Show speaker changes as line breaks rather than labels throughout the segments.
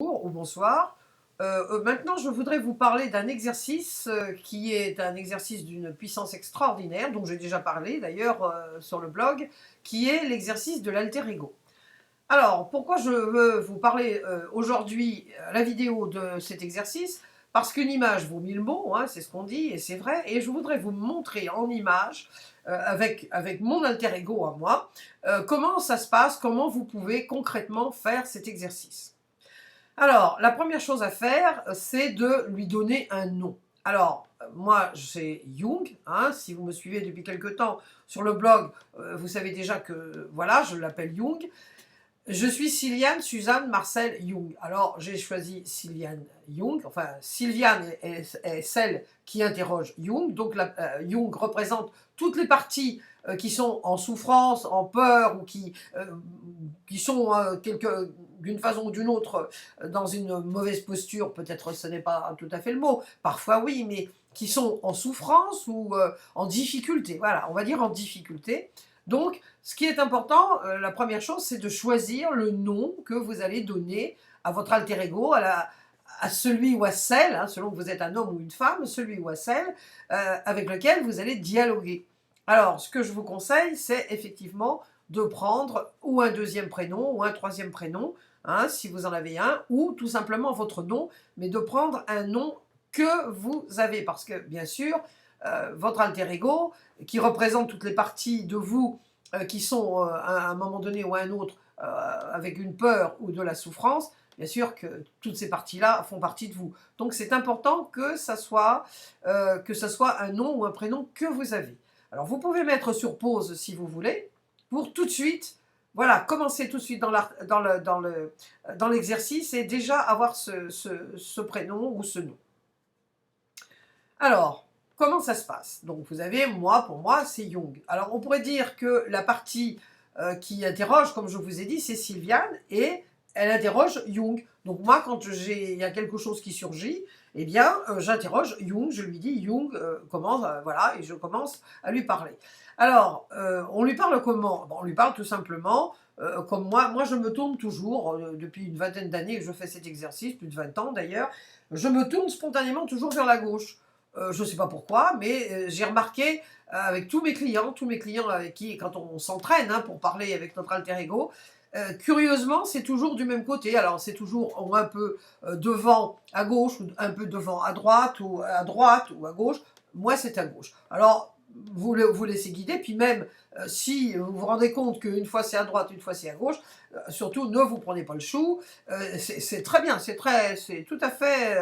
Bonjour ou bonsoir. Maintenant, je voudrais vous parler d'un exercice qui est un exercice d'une puissance extraordinaire, dont j'ai déjà parlé d'ailleurs sur le blog, qui est l'exercice de l'alter ego. Alors, pourquoi je veux vous parler aujourd'hui à la vidéo de cet exercice? Parce qu'une image vaut mille mots, hein, c'est ce qu'on dit, et c'est vrai, et je voudrais vous montrer en image, avec mon alter ego à moi, comment ça se passe, comment vous pouvez concrètement faire cet exercice. Alors, la première chose à faire, c'est de lui donner un nom. Alors, moi, c'est Jung, hein, si vous me suivez depuis quelque temps sur le blog, vous savez déjà que, voilà, je l'appelle Jung. Je suis Sylviane Suzanne Marcel Jung. Alors, j'ai choisi Sylviane Jung, enfin, Sylviane est celle qui interroge Jung, donc Jung représente toutes les parties qui sont en souffrance, en peur, ou qui sont d'une façon ou d'une autre dans une mauvaise posture, peut-être ce n'est pas tout à fait le mot, parfois oui, mais qui sont en souffrance ou en difficulté, voilà, on va dire en difficulté. Donc, ce qui est important, la première chose, c'est de choisir le nom que vous allez donner à votre alter ego, à celui ou à celle, hein, selon que vous êtes un homme ou une femme, celui ou à celle avec lequel vous allez dialoguer. Alors, ce que je vous conseille, c'est effectivement de prendre ou un deuxième prénom ou un troisième prénom, hein, si vous en avez un, ou tout simplement votre nom, mais de prendre un nom que vous avez, parce que, bien sûr, votre alter ego, qui représente toutes les parties de vous qui sont à un moment donné ou à un autre avec une peur ou de la souffrance, bien sûr que toutes ces parties-là font partie de vous. Donc c'est important que ça soit un nom ou un prénom que vous avez. Alors vous pouvez mettre sur pause si vous voulez, pour tout de suite, voilà, commencer tout de suite dans l'exercice et déjà avoir ce prénom ou ce nom. Alors, comment ça se passe? Donc vous avez moi, pour moi, c'est Jung. Alors on pourrait dire que la partie qui interroge, comme je vous ai dit, c'est Sylviane, et elle interroge Jung. Donc moi, quand il y a quelque chose qui surgit, eh bien, j'interroge Jung, je lui dis Jung, comment, voilà, et je commence à lui parler. Alors, on lui parle comment? Bon, on lui parle tout simplement comme moi je me tourne toujours, depuis une vingtaine d'années que je fais cet exercice, plus de 20 ans d'ailleurs, je me tourne spontanément toujours vers la gauche. Je ne sais pas pourquoi, mais j'ai remarqué avec tous mes clients avec qui, quand on s'entraîne hein, pour parler avec notre alter ego, curieusement, c'est toujours du même côté. Alors, c'est toujours un peu devant à gauche, ou un peu devant à droite ou à gauche. Moi, c'est à gauche. Alors, vous laissez guider, puis même si vous vous rendez compte qu'une fois c'est à droite, une fois c'est à gauche, surtout ne vous prenez pas le chou. C'est très bien, c'est tout à fait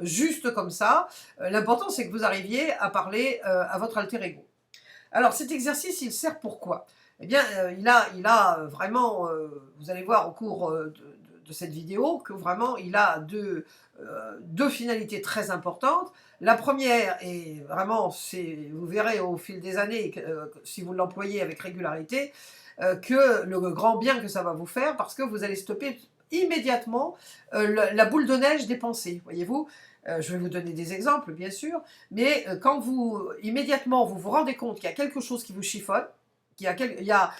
juste comme ça. L'important, c'est que vous arriviez à parler à votre alter ego. Alors, cet exercice, il sert pourquoi? Eh bien, il a vraiment, vous allez voir au cours de cette vidéo, que vraiment, il a deux finalités très importantes. La première, et vraiment, vous verrez au fil des années, si vous l'employez avec régularité, que le grand bien que ça va vous faire, parce que vous allez stopper immédiatement la boule de neige des pensées, voyez-vous. Je vais vous donner des exemples, bien sûr, mais quand immédiatement, vous vous rendez compte qu'il y a quelque chose qui vous chiffonne, il y a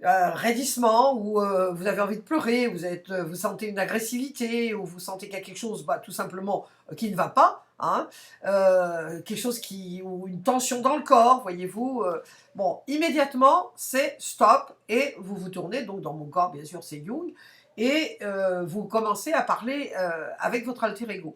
un raidissement, ou vous avez envie de pleurer, vous sentez une agressivité, ou vous sentez qu'il y a quelque chose, tout simplement, qui ne va pas, hein, quelque chose ou une tension dans le corps, voyez-vous. Bon, immédiatement, c'est stop, et vous vous tournez, donc dans mon corps, bien sûr, c'est Jung, et vous commencez à parler avec votre alter ego.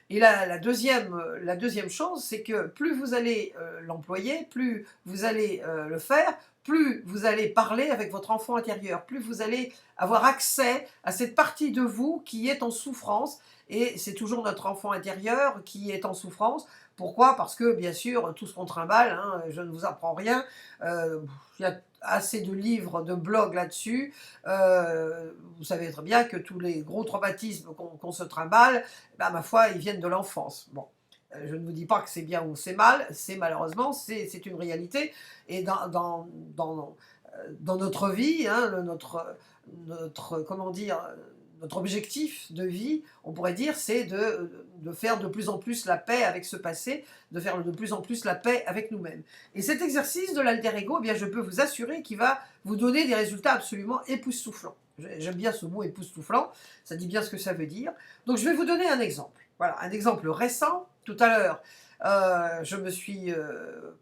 Et la deuxième chose, c'est que plus vous allez l'employer, plus vous allez le faire, plus vous allez parler avec votre enfant intérieur, plus vous allez avoir accès à cette partie de vous qui est en souffrance, et c'est toujours notre enfant intérieur qui est en souffrance. Pourquoi? Parce que, bien sûr, tout ce qu'on trimballe, hein, je ne vous apprends rien, il y a assez de livres, de blogs là-dessus, vous savez très bien que tous les gros traumatismes qu'on se trimballe, ben, ma foi, ils viennent de l'enfance. Bon, je ne vous dis pas que c'est bien ou c'est mal, malheureusement, c'est une réalité. Et dans notre vie, hein, comment dire, notre objectif de vie, on pourrait dire, c'est de faire de plus en plus la paix avec ce passé, de faire de plus en plus la paix avec nous-mêmes. Et cet exercice de l'alter ego, eh bien, je peux vous assurer qu'il va vous donner des résultats absolument époustouflants. J'aime bien ce mot époustouflant, ça dit bien ce que ça veut dire. Donc je vais vous donner un exemple. Voilà, un exemple récent. Tout à l'heure, je me suis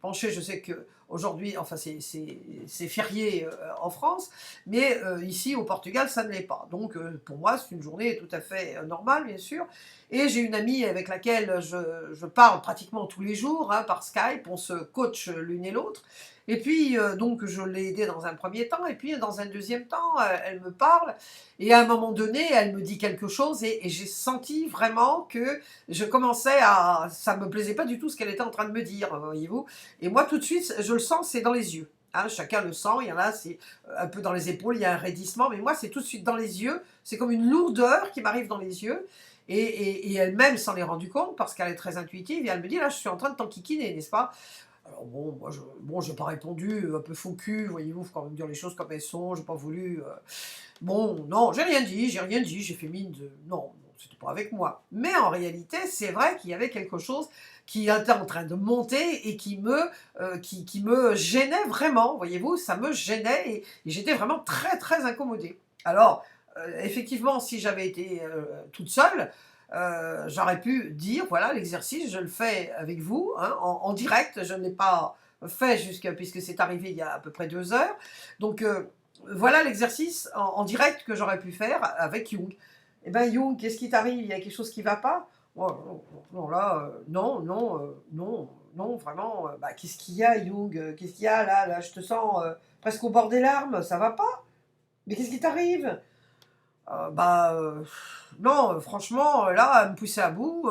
penchée, je sais qu'aujourd'hui, enfin c'est férié en France, mais ici au Portugal, ça ne l'est pas. Donc pour moi, c'est une journée tout à fait normale, bien sûr. Et j'ai une amie avec laquelle je parle pratiquement tous les jours, hein, par Skype, on se coach l'une et l'autre. Et puis, donc, je l'ai aidée dans un premier temps, et puis dans un deuxième temps, elle me parle, et à un moment donné, elle me dit quelque chose, et j'ai senti vraiment que je commençais à... Ça me plaisait pas du tout ce qu'elle était en train de me dire, voyez-vous. Et moi, tout de suite, je le sens, c'est dans les yeux. Hein, chacun le sent, il y en a, c'est un peu dans les épaules, il y a un raidissement, mais moi, c'est tout de suite dans les yeux, c'est comme une lourdeur qui m'arrive dans les yeux, et elle-même s'en est rendue compte, parce qu'elle est très intuitive, et elle me dit, là, je suis en train de t'enquiquiner, n'est-ce pas? Alors bon, moi, j'ai pas répondu, un peu faux cul, voyez-vous, faut quand même dire les choses comme elles sont, j'ai pas voulu... Bon, non, j'ai rien dit, j'ai fait mine de... Non, non, c'était pas avec moi. Mais en réalité, c'est vrai qu'il y avait quelque chose qui était en train de monter et qui me gênait vraiment, voyez-vous, ça me gênait et j'étais vraiment très, très incommodée. Alors, effectivement, si j'avais été toute seule, j'aurais pu dire, voilà, l'exercice, je le fais avec vous, hein, en direct, je ne l'ai pas fait puisque c'est arrivé il y a à peu près 2 heures. Donc, voilà l'exercice en direct que j'aurais pu faire avec Jung. Eh bien, Jung, qu'est-ce qui t'arrive? Il y a quelque chose qui ne va pas? Oh, non, non, là, non, non, non, non, vraiment. Bah, qu'est-ce qu'il y a, Jung? Qu'est-ce qu'il y a là? Là, je te sens presque au bord des larmes, ça va pas? Mais qu'est-ce qui t'arrive? Bah, non, franchement, là, elle me poussait à bout.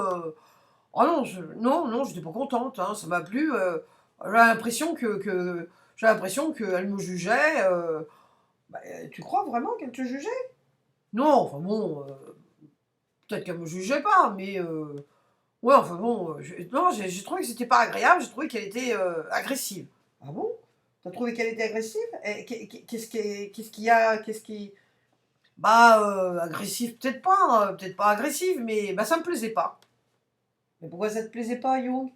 Oh non, non, non, j'étais pas contente, hein, ça m'a plu. J'ai l'impression qu'elle me jugeait. Bah, tu crois vraiment qu'elle te jugeait? Non, enfin bon, peut-être qu'elle me jugeait pas, mais ouais, enfin bon, non, j'ai trouvé que c'était pas agréable, j'ai trouvé qu'elle était agressive. Ah bon? T'as trouvé qu'elle était agressive? Et qu'est-ce qu'il y a? Qu'est-ce qui... Bah, agressive, peut-être pas agressive, mais bah, ça me plaisait pas. Mais pourquoi ça te plaisait pas, Young?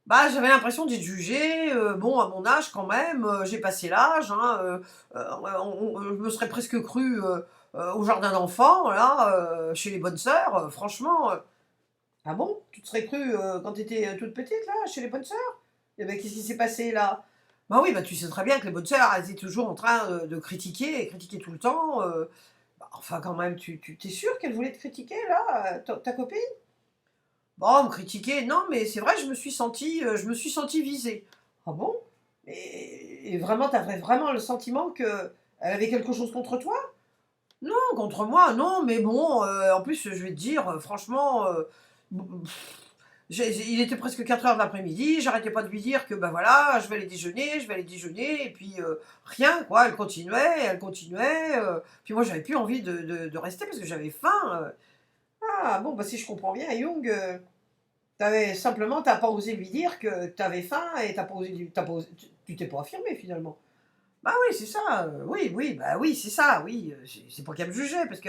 Bah, j'avais l'impression d'être jugée, bon, à mon âge quand même, j'ai passé l'âge, hein, je me serais presque crue au jardin d'enfants, là, chez les bonnes sœurs, franchement. Ah bon? Tu te serais crue quand tu étais toute petite, là, chez les bonnes sœurs? Et ben, qu'est-ce qui s'est passé là? Bah oui, bah tu sais très bien que les bonnes sœurs, elles étaient toujours en train de critiquer, et critiquer tout le temps. Bah, enfin, quand même, tu t'es sûre qu'elle voulait te critiquer, là, ta copine? Bon, me critiquer, non, mais c'est vrai, je me suis sentie visée. Ah bon? Et vraiment, t'avais vraiment le sentiment que elle avait quelque chose contre toi? Non, contre moi, non, mais bon, en plus, je vais te dire, franchement, il était presque 4 heures de l'après-midi, j'arrêtais pas de lui dire que, ben voilà, je vais aller déjeuner, et puis rien, quoi, elle continuait, puis moi, j'avais plus envie de rester parce que j'avais faim. Ah bon, bah si je comprends bien, Jung, t'as pas osé lui dire que t'avais faim et t'as pas osé, tu t'es pas affirmé finalement. Bah oui, c'est ça, oui, oui, bah oui, c'est ça, oui, c'est pas qu'elle me jugeait parce que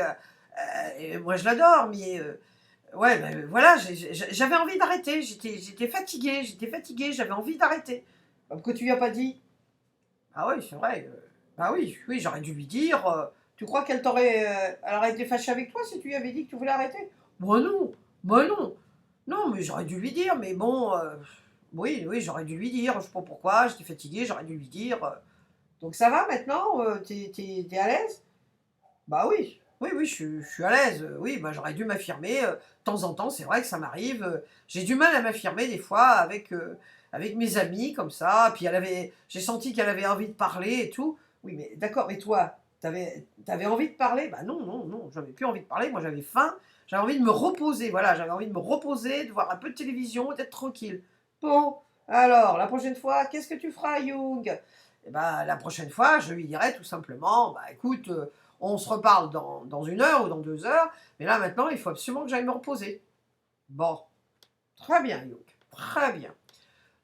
moi je l'adore, mais ouais, bah, voilà, j'avais envie d'arrêter, j'étais fatiguée, j'avais envie d'arrêter. Bah, pourquoi tu lui as pas dit? Ah oui, c'est vrai, bah oui, oui, j'aurais dû lui dire. Tu crois elle aurait été fâchée avec toi si tu lui avais dit que tu voulais arrêter? Moi non, moi non. Non, mais j'aurais dû lui dire, mais bon, oui, oui, j'aurais dû lui dire, je sais pas pourquoi, j'étais fatiguée, j'aurais dû lui dire. Donc ça va maintenant? T'es à l'aise? Bah oui, oui, oui, je suis à l'aise. Oui, bah j'aurais dû m'affirmer. De temps en temps, c'est vrai que ça m'arrive. J'ai du mal à m'affirmer des fois avec mes amis comme ça. Puis j'ai senti qu'elle avait envie de parler et tout. Oui, mais d'accord, et toi, t'avais envie de parler? Bah non, non, non, j'avais plus envie de parler. Moi, j'avais faim. J'avais envie de me reposer. Voilà, j'avais envie de me reposer, de voir un peu de télévision, d'être tranquille. Bon, alors, la prochaine fois, qu'est-ce que tu feras, Young? Eh ben, la prochaine fois, je lui dirai tout simplement, bah écoute, on se reparle dans 1 heure ou dans 2 heures, mais là maintenant, il faut absolument que j'aille me reposer. Bon, très bien, Youk, très bien.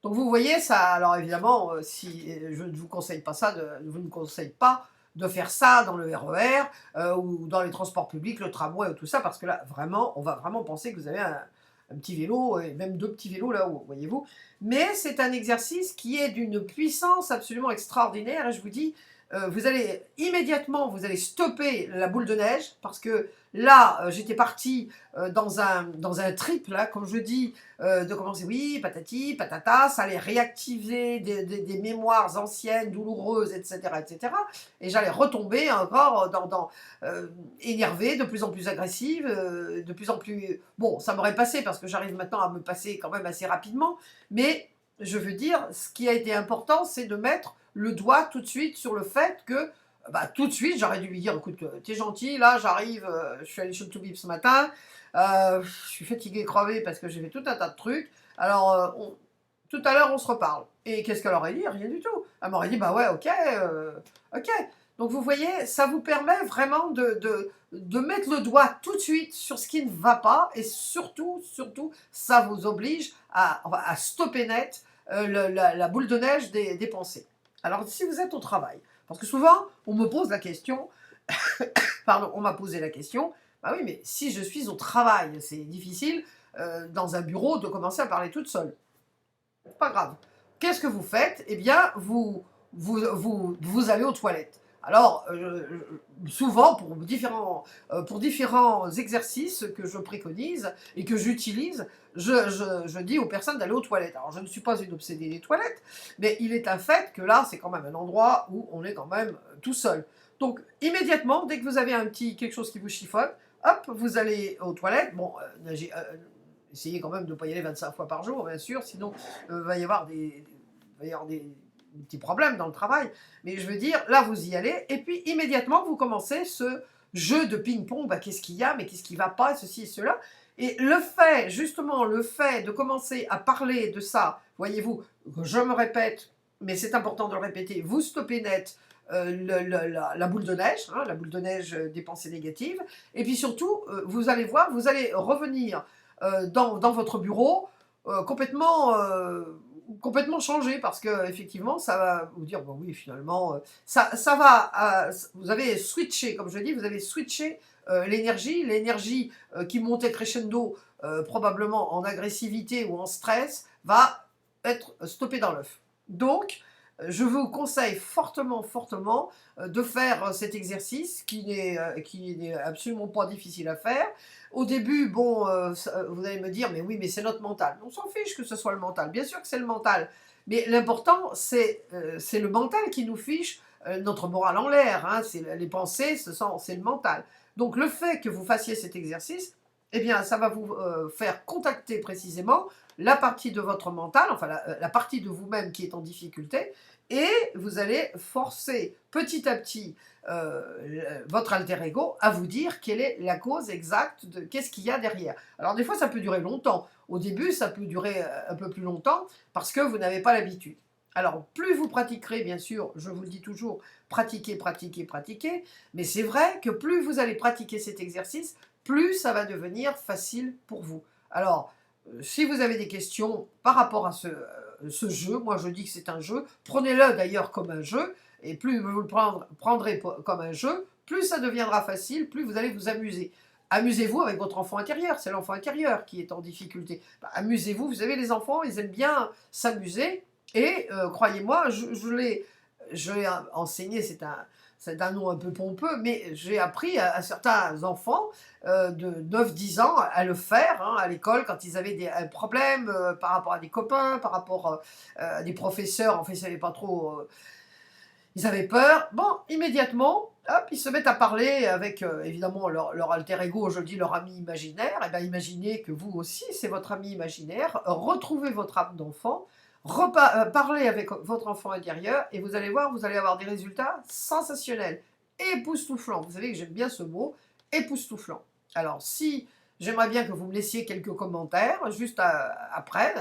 Donc vous voyez ça, alors évidemment, si je ne vous conseille pas ça, je vous ne conseille pas de faire ça dans le RER ou dans les transports publics, le tramway ou tout ça, parce que là, vraiment, on va vraiment penser que vous avez un petit vélo, et même 2 petits vélos là-haut, voyez-vous. Mais c'est un exercice qui est d'une puissance absolument extraordinaire, et je vous dis, vous allez immédiatement, vous allez stopper la boule de neige, parce que là, j'étais partie dans un trip, là, comme je dis, de commencer, oui, patati, patata, ça allait réactiver des mémoires anciennes, douloureuses, etc., etc. Et j'allais retomber encore énervée, de plus en plus agressive, de plus en plus... Bon, ça m'aurait passé, parce que j'arrive maintenant à me passer quand même assez rapidement, mais je veux dire, ce qui a été important, c'est de mettre le doigt tout de suite sur le fait que, bah, tout de suite, j'aurais dû lui dire, écoute, t'es gentil, là, j'arrive, je suis allée chez le Toubib ce matin, je suis fatiguée, crevée, parce que j'ai fait tout un tas de trucs, alors, tout à l'heure, on se reparle. Et qu'est-ce qu'elle aurait dit? Rien du tout. Elle m'aurait dit, bah ouais, ok, ok. Donc, vous voyez, ça vous permet vraiment de mettre le doigt tout de suite sur ce qui ne va pas, et surtout, surtout, ça vous oblige à stopper net la boule de neige des pensées. Alors, si vous êtes au travail, parce que souvent, on me pose la question, pardon, on m'a posé la question, bah oui, mais si je suis au travail, c'est difficile dans un bureau de commencer à parler toute seule. Pas grave. Qu'est-ce que vous faites? Eh bien, vous allez aux toilettes. Alors, souvent, pour différents exercices que je préconise et que j'utilise, je dis aux personnes d'aller aux toilettes. Alors, je ne suis pas une obsédée des toilettes, mais il est un fait que là, c'est quand même un endroit où on est quand même tout seul. Donc, immédiatement, dès que vous avez quelque chose qui vous chiffonne, hop, vous allez aux toilettes. Bon, essayez quand même de ne pas y aller 25 fois par jour, bien sûr, sinon va y avoir des petits problèmes dans le travail. Mais je veux dire, là, vous y allez, et puis immédiatement, vous commencez ce jeu de ping-pong. Bah, qu'est-ce qu'il y a, mais qu'est-ce qui ne va pas, ceci et cela. Et le fait, justement, le fait de commencer à parler de ça, voyez-vous, je me répète, mais c'est important de le répéter, vous stoppez net la boule de neige, hein, la boule de neige des pensées négatives, et puis surtout, vous allez voir, vous allez revenir dans votre bureau complètement changé, parce que effectivement ça va vous dire, bon oui, finalement, ça va, vous avez switché, comme je dis, vous avez switché l'énergie qui montait crescendo, probablement en agressivité ou en stress, va être stoppée dans l'œuf. Donc, je vous conseille fortement, fortement de faire cet exercice qui n'est absolument pas difficile à faire. Au début, bon, vous allez me dire, mais oui, mais c'est notre mental. On s'en fiche que ce soit le mental. Bien sûr que c'est le mental. Mais l'important, c'est le mental qui nous fiche notre morale en l'air. Hein. Les pensées, c'est le mental. Donc, le fait que vous fassiez cet exercice, eh bien, ça va vous faire contacter précisément la partie de votre mental, enfin la partie de vous-même qui est en difficulté, et vous allez forcer petit à petit votre alter ego à vous dire quelle est la cause exacte de qu'est-ce qu'il y a derrière. Alors des fois ça peut durer longtemps, au début ça peut durer un peu plus longtemps parce que vous n'avez pas l'habitude. Alors plus vous pratiquerez, bien sûr, je vous le dis toujours, pratiquez, pratiquez, pratiquez, mais c'est vrai que plus vous allez pratiquer cet exercice, plus ça va devenir facile pour vous. Alors, si vous avez des questions par rapport à ce jeu, moi je dis que c'est un jeu, prenez-le d'ailleurs comme un jeu, et plus vous le prendrez comme un jeu, plus ça deviendra facile, plus vous allez vous amuser. Amusez-vous avec votre enfant intérieur, c'est l'enfant intérieur qui est en difficulté. Bah, amusez-vous, vous savez, les enfants, ils aiment bien s'amuser, et croyez-moi, je l'ai enseigné, c'est un nom un peu pompeux, mais j'ai appris à certains enfants de 9-10 ans à le faire hein, à l'école quand ils avaient un problème par rapport à des copains, par rapport à des professeurs. En fait, ils ne savaient pas trop, ils avaient peur. Bon, immédiatement, hop, ils se mettent à parler avec évidemment leur alter ego, je dis leur ami imaginaire. Et bien, imaginez que vous aussi, c'est votre ami imaginaire. Retrouvez votre âme d'enfant. Parlez avec votre enfant intérieur et vous allez voir, vous allez avoir des résultats sensationnels, époustouflants. Vous savez que j'aime bien ce mot, époustouflant. Alors, si j'aimerais bien que vous me laissiez quelques commentaires juste après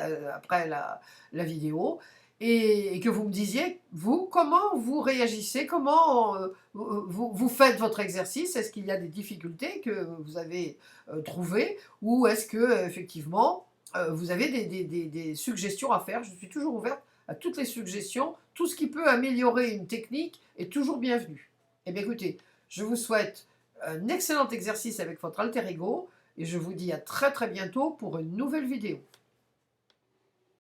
la vidéo et que vous me disiez, vous, comment vous réagissez, comment vous faites votre exercice, est-ce qu'il y a des difficultés que vous avez trouvées ou est-ce que effectivement vous avez des suggestions à faire. Je suis toujours ouverte à toutes les suggestions. Tout ce qui peut améliorer une technique est toujours bienvenu. Eh bien écoutez, je vous souhaite un excellent exercice avec votre alter ego et je vous dis à très très bientôt pour une nouvelle vidéo.